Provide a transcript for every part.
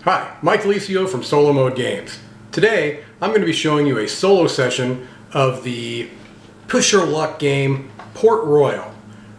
Hi, Mike Licio from Solo Mode Games. Today, I'm going to be showing you a solo session of the Push Your Luck game, Port Royal.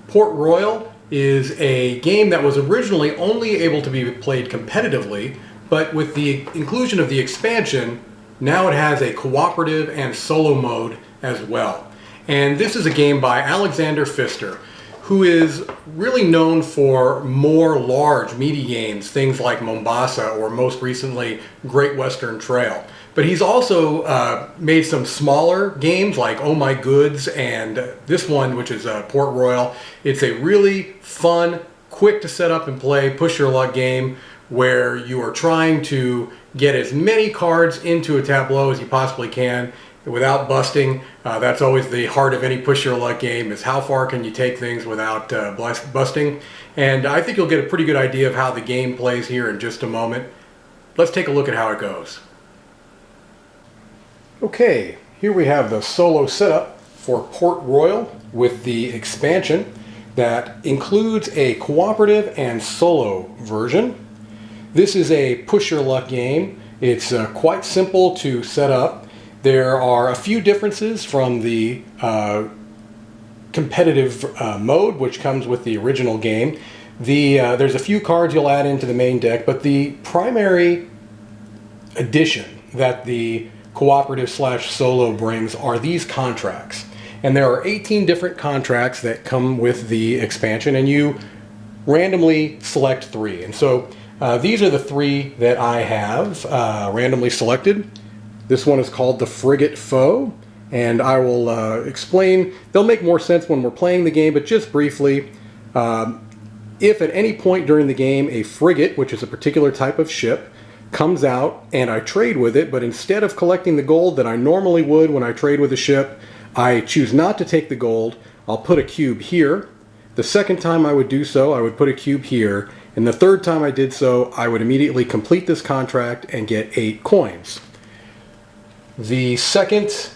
Port Royal is a game that was originally only able to be played competitively, but with the inclusion of the expansion, now it has a cooperative and solo mode as well. And this is a game by Alexander Pfister, who is really known for more large, meaty games, things like Mombasa or most recently Great Western Trail. But he's also made some smaller games like Oh My Goods and this one, which is Port Royal. It's a really fun, quick to set up and play push your luck game where you are trying to get as many cards into a tableau as you possibly can without busting. That's always the heart of any push your luck game, is how far can you take things without busting. And I think you'll get a pretty good idea of how the game plays here in just a moment. Let's take a look at how it goes. Okay, here we have the solo setup for Port Royal with the expansion that includes a cooperative and solo version. This is a push your luck game. It's quite simple to set up. There are a few differences from the competitive mode, which comes with the original game. There's a few cards you'll add into the main deck, but the primary addition that the cooperative slash solo brings are these contracts. And there are 18 different contracts that come with the expansion, and you randomly select 3. And so these are the 3 that I have randomly selected. This one is called the Frigate Foe, and I will explain. They'll make more sense when we're playing the game, but just briefly, if at any point during the game a frigate, which is a particular type of ship, comes out and I trade with it, but instead of collecting the gold that I normally would when I trade with a ship, I choose not to take the gold, I'll put a cube here. The second time I would do so, I would put a cube here, and the third time I did so, I would immediately complete this contract and get 8 coins. The second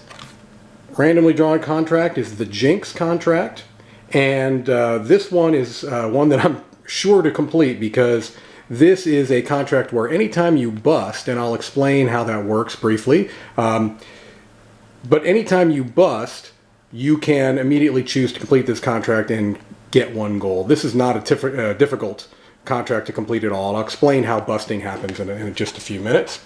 randomly drawn contract is the Jenks Contract, and this one is one that I'm sure to complete because this is a contract where anytime you bust, and I'll explain how that works briefly, but anytime you bust, you can immediately choose to complete this contract and get 1 gold. This is not a difficult contract to complete at all. I'll explain how busting happens in just a few minutes.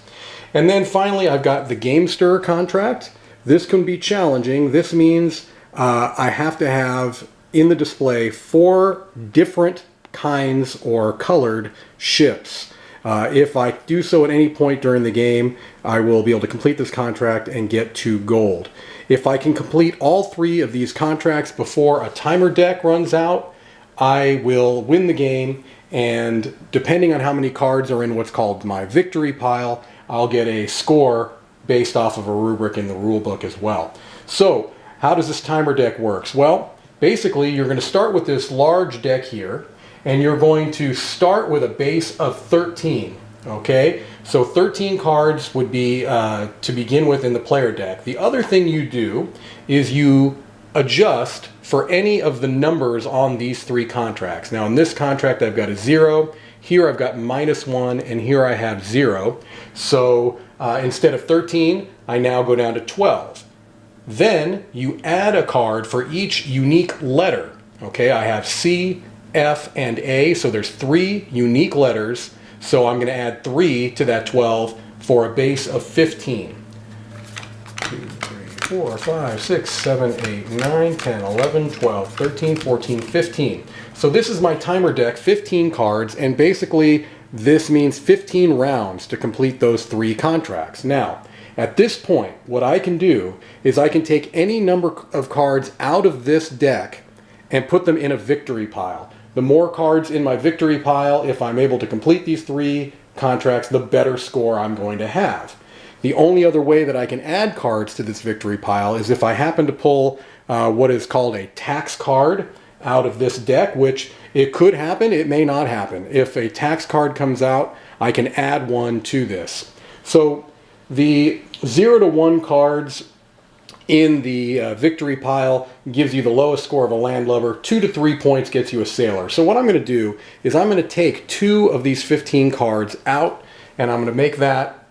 And then finally, I've got the Gamester Contract. This can be challenging. This means I have to have in the display 4 different kinds or colored ships. If I do so at any point during the game, I will be able to complete this contract and get 2 gold. If I can complete all 3 of these contracts before a timer deck runs out, I will win the game, and depending on how many cards are in what's called my victory pile, I'll get a score based off of a rubric in the rule book as well. So, how does this timer deck work? Well, basically you're going to start with this large deck here, and you're going to start with a base of 13. Okay, so 13 cards would be to begin with in the player deck. The other thing you do is you adjust for any of the numbers on these 3 contracts. Now in this contract I've got a 0, here I've got -1, and here I have 0. So instead of 13, I now go down to 12. Then you add a card for each unique letter. Okay, I have C, F, and A, so there's 3 unique letters. So I'm going to add 3 to that 12 for a base of 15. 2, 3, 4, 5, 6, 7, 8, 9, 10, 11, 12, 13, 14, 15. So this is my timer deck, 15 cards, and basically this means 15 rounds to complete those 3 contracts. Now, at this point, what I can do is I can take any number of cards out of this deck and put them in a victory pile. The more cards in my victory pile, if I'm able to complete these 3 contracts, the better score I'm going to have. The only other way that I can add cards to this victory pile is if I happen to pull what is called a tax card out of this deck, which it could happen, it may not happen. If a tax card comes out, I can add 1 to this. So the 0 to 1 cards in the victory pile gives you the lowest score of a landlubber. 2 to 3 points gets you a sailor. So what I'm going to do is I'm going to take 2 of these 15 cards out and I'm going to make that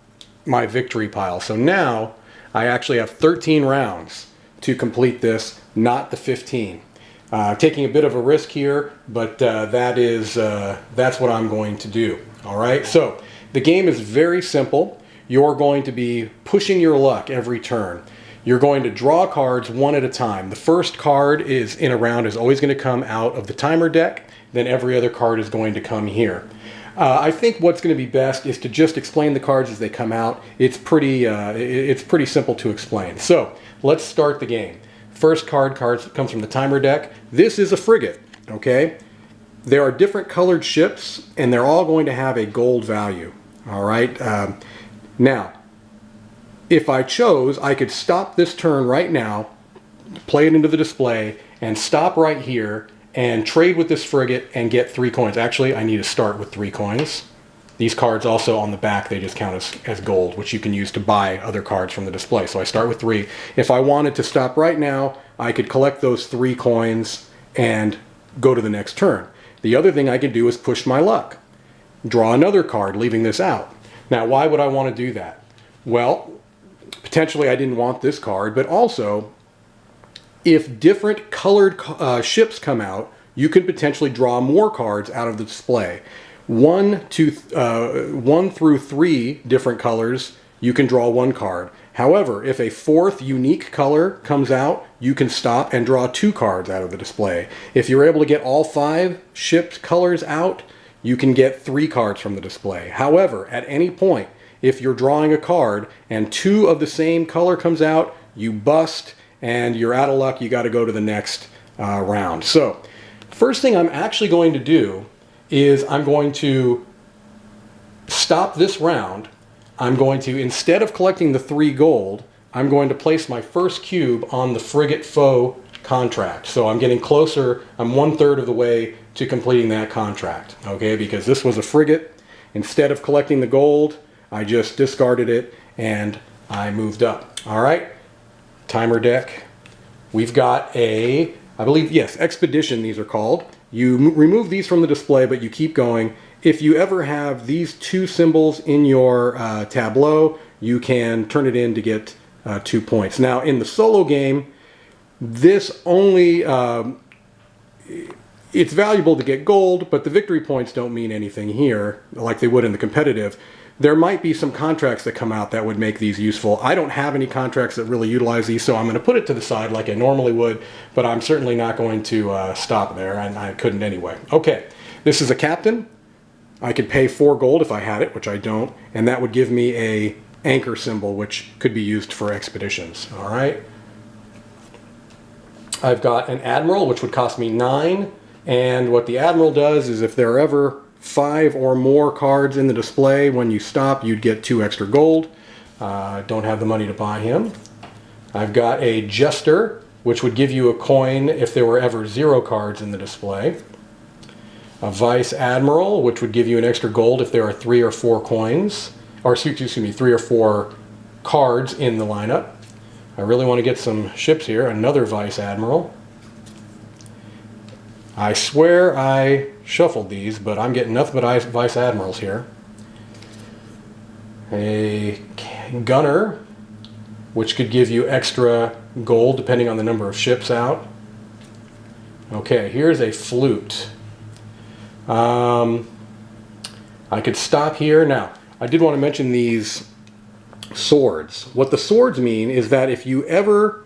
my victory pile. So now I actually have 13 rounds to complete this, not the 15. Taking a bit of a risk here, but that's what I'm going to do. All right, so the game is very simple. You're going to be pushing your luck every turn. You're going to draw cards one at a time. The first card in a round is always going to come out of the timer deck. Then every other card is going to come here. I think what's going to be best is to just explain the cards as they come out. It's pretty simple to explain. So let's start the game. First card comes from the timer deck. This is a frigate, okay? There are different colored ships, and they're all going to have a gold value, all right? Now, if I chose, I could stop this turn right now, play it into the display, and stop right here and trade with this frigate and get 3 coins. Actually, I need to start with 3 coins. These cards also on the back, they just count as gold, which you can use to buy other cards from the display. So I start with 3. If I wanted to stop right now, I could collect those 3 coins and go to the next turn. The other thing I could do is push my luck. Draw another card, leaving this out. Now, why would I want to do that? Well, potentially I didn't want this card, but also, if different colored ships come out, you can potentially draw more cards out of the display. 1 through 3 different colors, you can draw 1 card. However, if a 4th unique color comes out, you can stop and draw 2 cards out of the display. If you're able to get all 5 ships colors out, you can get 3 cards from the display. However, at any point, if you're drawing a card and 2 of the same color comes out, you bust and you're out of luck. You got to go to the next round. So, first thing I'm actually going to do is I'm going to stop this round. I'm going to, instead of collecting the 3 gold, I'm going to place my first cube on the frigate foe contract. So I'm getting closer. I'm 1/3 of the way to completing that contract. Okay, because this was a frigate. Instead of collecting the gold, I just discarded it and I moved up. All right, timer deck. We've got I believe, yes, expedition these are called. You remove these from the display, but you keep going. If you ever have these 2 symbols in your tableau, you can turn it in to get 2 points. Now, in the solo game, this only, it's valuable to get gold, but the victory points don't mean anything here, like they would in the competitive. There might be some contracts that come out that would make these useful. I don't have any contracts that really utilize these, so I'm going to put it to the side like I normally would, but I'm certainly not going to stop there, and I couldn't anyway. Okay, this is a captain. I could pay 4 gold if I had it, which I don't, and that would give me a anchor symbol, which could be used for expeditions. All right. I've got an admiral, which would cost me 9, and what the admiral does is if there are ever 5 or more cards in the display, when you stop, you'd get 2 extra gold. Don't have the money to buy him. I've got a jester, which would give you a coin if there were ever 0 cards in the display. A vice admiral, which would give you an extra gold if there are 3 or 4 coins, or excuse me, 3 or 4 cards in the lineup. I really want to get some ships here. Another vice admiral. I swear I shuffled these, but I'm getting nothing but vice admirals here. A gunner, which could give you extra gold depending on the number of ships out. Okay, here's a flute. I could stop here. Now, I did want to mention these swords. What the swords mean is that if you ever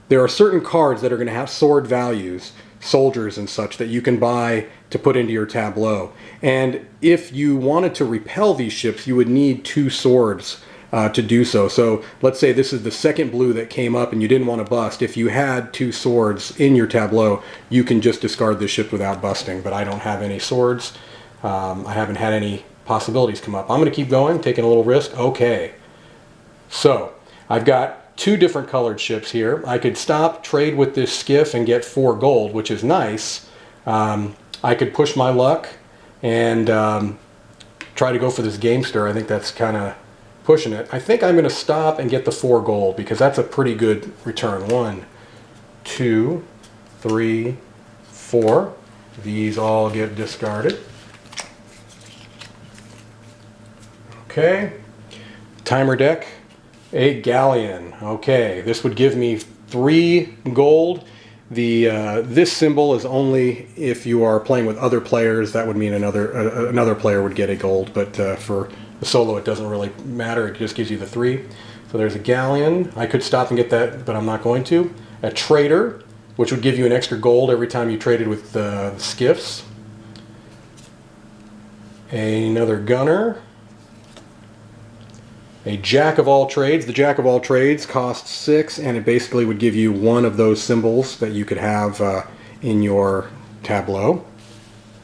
there are certain cards that are going to have sword values, soldiers and such, that you can buy to put into your tableau. And if you wanted to repel these ships, you would need 2 swords to do so. So let's say this is the second blue that came up and you didn't want to bust. If you had 2 swords in your tableau, you can just discard the ship without busting. But I don't have any swords. I haven't had any possibilities come up. I'm going to keep going, taking a little risk. Okay. So I've got 2 different colored ships here. I could stop, trade with this skiff and get 4 gold, which is nice. I could push my luck and try to go for this Gamester. I think that's kind of pushing it. I think I'm going to stop and get the 4 gold because that's a pretty good return. 1, 2, 3, 4. These all get discarded. Okay. Timer deck, a galleon. Okay, this would give me 3 gold. This symbol is only if you are playing with other players. That would mean another player would get a gold, but for the solo it doesn't really matter. It just gives you the 3. So there's a galleon. I could stop and get that, but I'm not going to. A trader, which would give you an extra gold every time you traded with the skiffs. Another gunner. A jack of all trades. The jack of all trades costs 6, and it basically would give you one of those symbols that you could have in your tableau.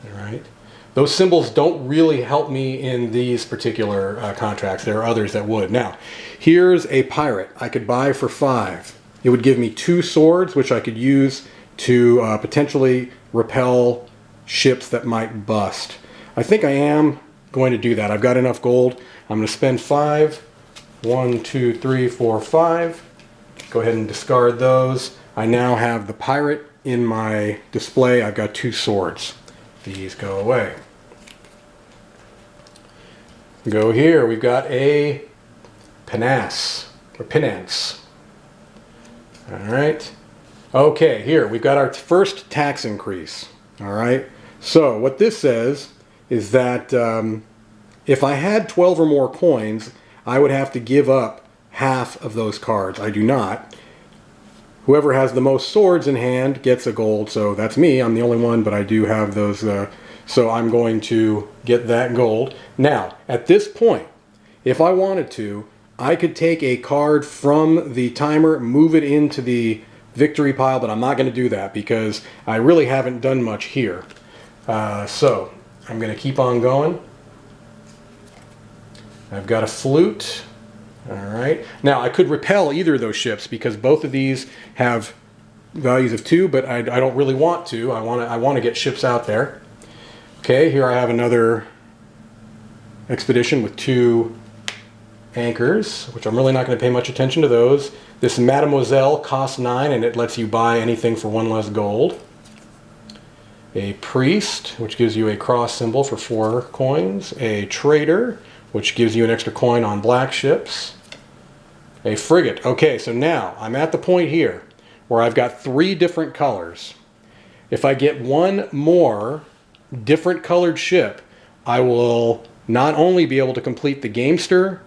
All right. Those symbols don't really help me in these particular contracts. There are others that would. Now, here's a pirate I could buy for 5. It would give me 2 swords, which I could use to potentially repel ships that might bust. I think I am going to do that. I've got enough gold. I'm going to spend 5. 1, 2, 3, 4, 5. Go ahead and discard those. I now have the pirate in my display. I've got 2 swords. These go away. Go here. We've got a pinnace. All right. Okay, here we've got our first tax increase. All right. So what this says is that if I had 12 or more coins, I would have to give up half of those cards. I do not. Whoever has the most swords in hand gets a gold, so that's me. I'm the only one, but I do have those, so I'm going to get that gold. Now, at this point, if I wanted to, I could take a card from the timer, move it into the victory pile, but I'm not going to do that because I really haven't done much here. So, I'm going to keep on going. I've got a flute. All right. Now I could repel either of those ships because both of these have values of 2, but I don't really want to. I want to get ships out there. Okay, here I have another expedition with 2 anchors, which I'm really not going to pay much attention to those. This Mademoiselle costs 9, and it lets you buy anything for 1 less gold. A priest, which gives you a cross symbol for 4 coins. A trader, which gives you an extra coin on black ships. A frigate. Okay, so now I'm at the point here where I've got 3 different colors. If I get 1 more different colored ship, I will not only be able to complete the Gamester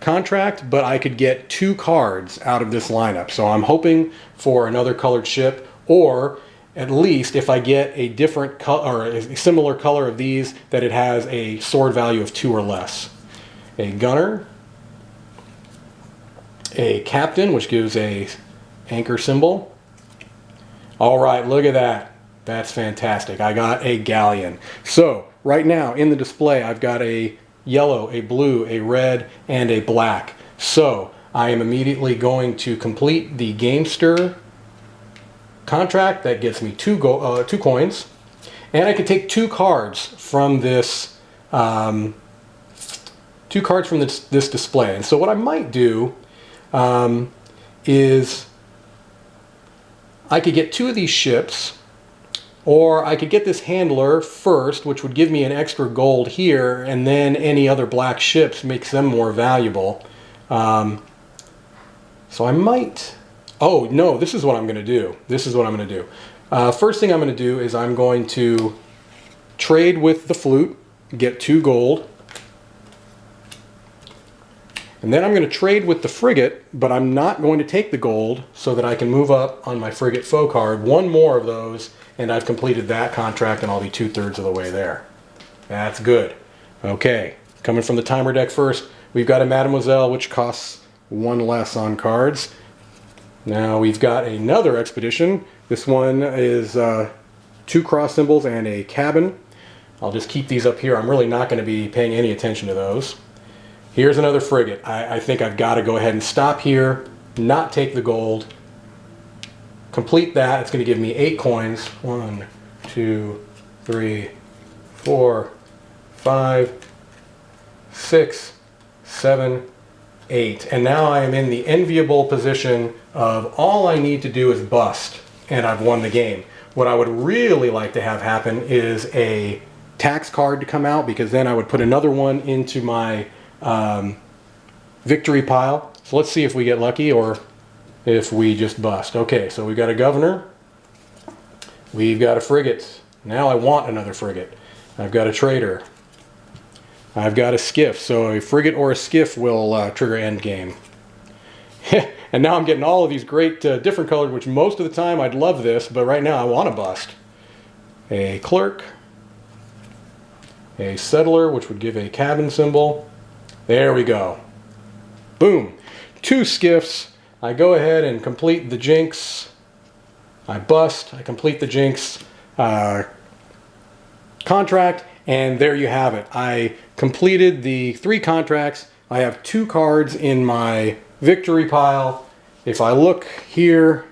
contract, but I could get 2 cards out of this lineup. So I'm hoping for another colored ship, or at least if I get a different color or a similar color of these, that it has a sword value of 2 or less. A gunner, a captain, which gives a anchor symbol. All right, look at that. That's fantastic. I got a galleon. So right now in the display, I've got a yellow, a blue, a red, and a black. So I am immediately going to complete the Gamester contract. That gets me 2 coins, and I can take 2 cards from this this display. And so what I might do is I could get 2 of these ships, or I could get this handler first, which would give me an extra gold here, and then any other black ships makes them more valuable. So I might... Oh, no, this is what I'm going to do. This is what I'm going to do. First thing I'm going to do is I'm going to trade with the flute, get 2 gold. And then I'm going to trade with the frigate, but I'm not going to take the gold so that I can move up on my frigate foe card. 1 more of those, and I've completed that contract, and I'll be 2/3 of the way there. That's good. Okay, coming from the timer deck first, we've got a Mademoiselle, which costs 1 less on cards. Now we've got another expedition. This one is 2 cross symbols and a cabin. I'll just keep these up here. I'm really not going to be paying any attention to those. Here's another frigate. I think I've got to go ahead and stop here, not take the gold, complete that. It's going to give me 8 coins. 1, 2, 3, 4, 5, 6, 7, 8. And now I am in the enviable position of all I need to do is bust, and I've won the game. What I would really like to have happen is a tax card to come out, because then I would put another one into my victory pile. So let's see if we get lucky or if we just bust. Okay, so we've got a governor. We've got a frigate. Now I want another frigate. I've got a trader. I've got a skiff. So a frigate or a skiff will trigger endgame. And now I'm getting all of these great different colors, which most of the time I'd love this, but right now I want to bust. A clerk. A settler, which would give a cabin symbol. There we go. Boom. 2 skiffs. I go ahead and complete the Jenks. I bust. I complete the Jenks contract, and there you have it. I completed the 3 contracts. I have 2 cards in my victory pile. If I look here,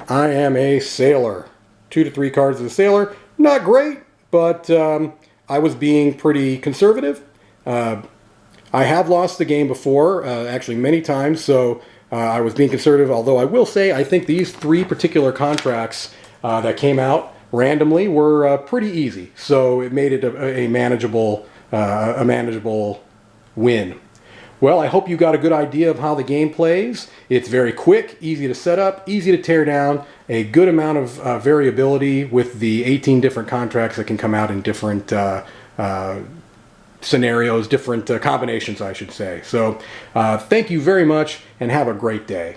I am a sailor. 2 to 3 cards as a sailor. Not great, but I was being pretty conservative. I have lost the game before, actually many times, so I was being conservative, although I will say I think these 3 particular contracts that came out randomly were pretty easy, so it made it a manageable win. Well, I hope you got a good idea of how the game plays. It's very quick, easy to set up, easy to tear down, a good amount of variability with the 18 different contracts that can come out in different scenarios, different combinations, I should say. So thank you very much and have a great day.